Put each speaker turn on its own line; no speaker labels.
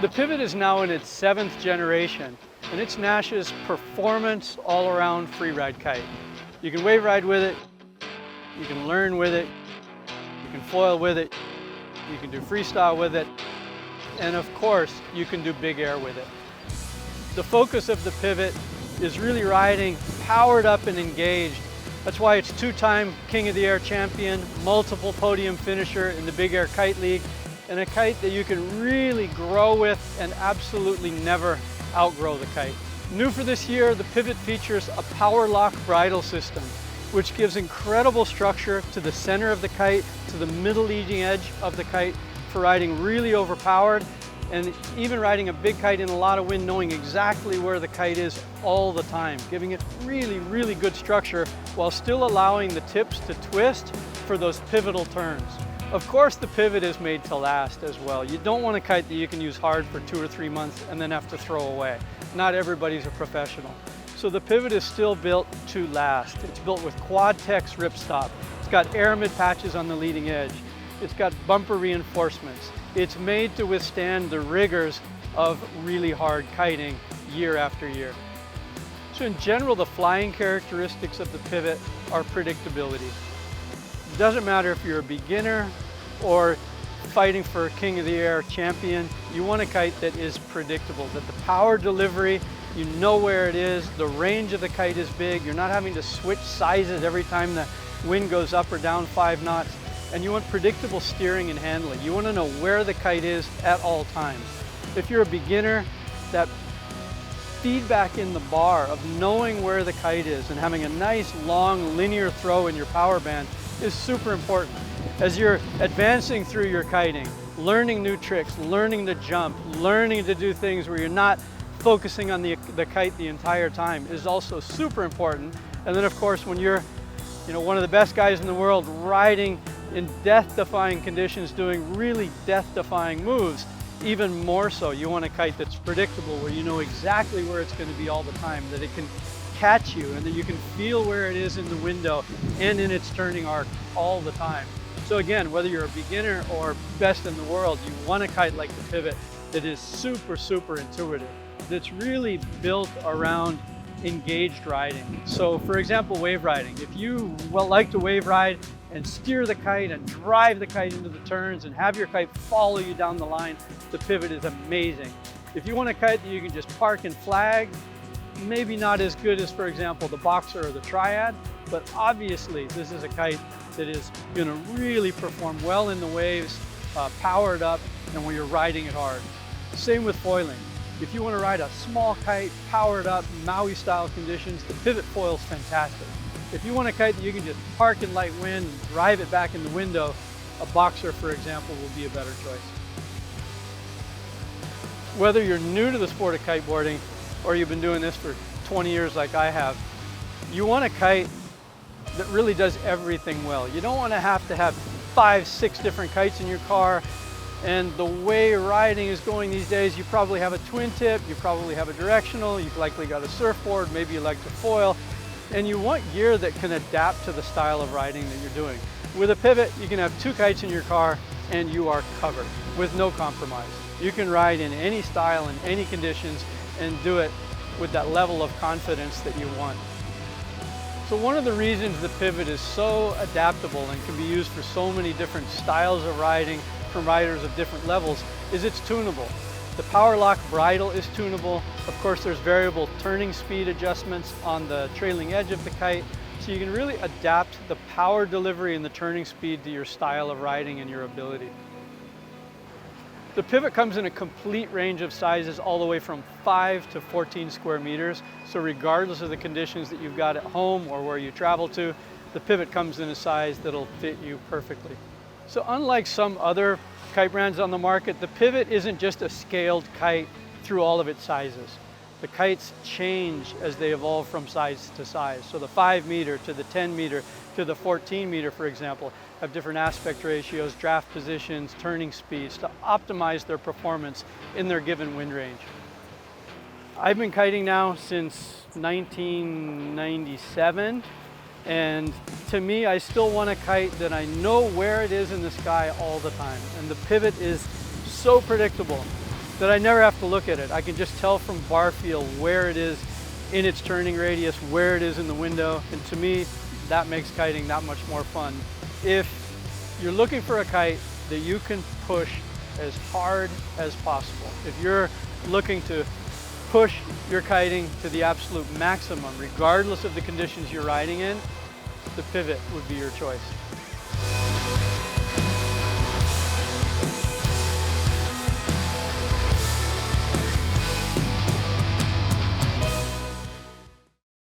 The Pivot is now in its 7th generation, and it's Naish's performance all-around freeride kite. You can wave ride with it, you can learn with it, you can foil with it, you can do freestyle with it, and of course, you can do big air with it. The focus of the Pivot is really riding powered up and engaged. That's why it's 2-time King of the Air champion, multiple podium finisher in the Big Air Kite League, and a kite that you can really grow with and absolutely never outgrow the kite. New for this year, the Pivot features a power lock bridle system, which gives incredible structure to the center of the kite, to the middle leading edge of the kite for riding really overpowered, and even riding a big kite in a lot of wind, knowing exactly where the kite is all the time, giving it really, really good structure while still allowing the tips to twist for those pivotal turns. Of course, the Pivot is made to last as well. You don't want a kite that you can use hard for 2 or 3 months and then have to throw away. Not everybody's a professional. So the Pivot is still built to last. It's built with Quad-Tex ripstop. It's got aramid patches on the leading edge. It's got bumper reinforcements. It's made to withstand the rigors of really hard kiting year after year. So in general, the flying characteristics of the Pivot are predictability. It doesn't matter if you're a beginner or fighting for King of the Air champion, you want a kite that is predictable, that the power delivery, you know where it is, the range of the kite is big, you're not having to switch sizes every time the wind goes up or down 5 knots, and you want predictable steering and handling. You want to know where the kite is at all times. If you're a beginner, that feedback in the bar of knowing where the kite is and having a nice long linear throw in your power band is super important. As you're advancing through your kiting, learning new tricks, learning to jump, learning to do things where you're not focusing on the kite the entire time is also super important. And then of course, when you're one of the best guys in the world riding in death-defying conditions, doing really death-defying moves, even more so, you want a kite that's predictable, where you know exactly where it's going to be all the time, that it can catch you and that you can feel where it is in the window and in its turning arc all the time. So again, whether you're a beginner or best in the world, you want a kite like the Pivot that is super, super intuitive, that's really built around engaged riding. So for example, wave riding. If you like to wave ride and steer the kite and drive the kite into the turns and have your kite follow you down the line, the Pivot is amazing. If you want a kite that you can just park and flag, maybe not as good as, for example, the Boxer or the Triad, but obviously this is a kite that is going to really perform well in the waves, powered up, and when you're riding it hard. Same with foiling. If you want to ride a small kite, powered up, Maui style conditions, the Pivot foil's fantastic. If you want a kite that you can just park in light wind and drive it back in the window, a Boxer, for example, will be a better choice. Whether you're new to the sport of kiteboarding or you've been doing this for 20 years like I have, you want a kite that really does everything well. You don't want to have 5, 6 different kites in your car. And the way riding is going these days, you probably have a twin tip, you probably have a directional, you've likely got a surfboard, maybe you like to foil, and you want gear that can adapt to the style of riding that you're doing. With a Pivot, you can have 2 kites in your car and you are covered with no compromise. You can ride in any style, in any conditions, and do it with that level of confidence that you want. So one of the reasons the Pivot is so adaptable and can be used for so many different styles of riding from riders of different levels is it's tunable. The power lock bridle is tunable. Of course, there's variable turning speed adjustments on the trailing edge of the kite, so you can really adapt the power delivery and the turning speed to your style of riding and your ability. The Pivot comes in a complete range of sizes, all the way from 5 to 14 square meters. So regardless of the conditions that you've got at home or where you travel to, the Pivot comes in a size that'll fit you perfectly. So unlike some other kite brands on the market, the Pivot isn't just a scaled kite through all of its sizes. The kites change as they evolve from size to size. So the 5 meter to the 10 meter to the 14 meter, for example, have different aspect ratios, draft positions, turning speeds to optimize their performance in their given wind range. I've been kiting now since 1997. And to me, I still want a kite that I know where it is in the sky all the time. And the Pivot is so predictable. that I never have to look at it. I can just tell from bar feel where it is in its turning radius, where it is in the window, and to me, that makes kiting that much more fun. If you're looking for a kite that you can push as hard as possible, if you're looking to push your kiting to the absolute maximum, regardless of the conditions you're riding in, the pivot would be your choice.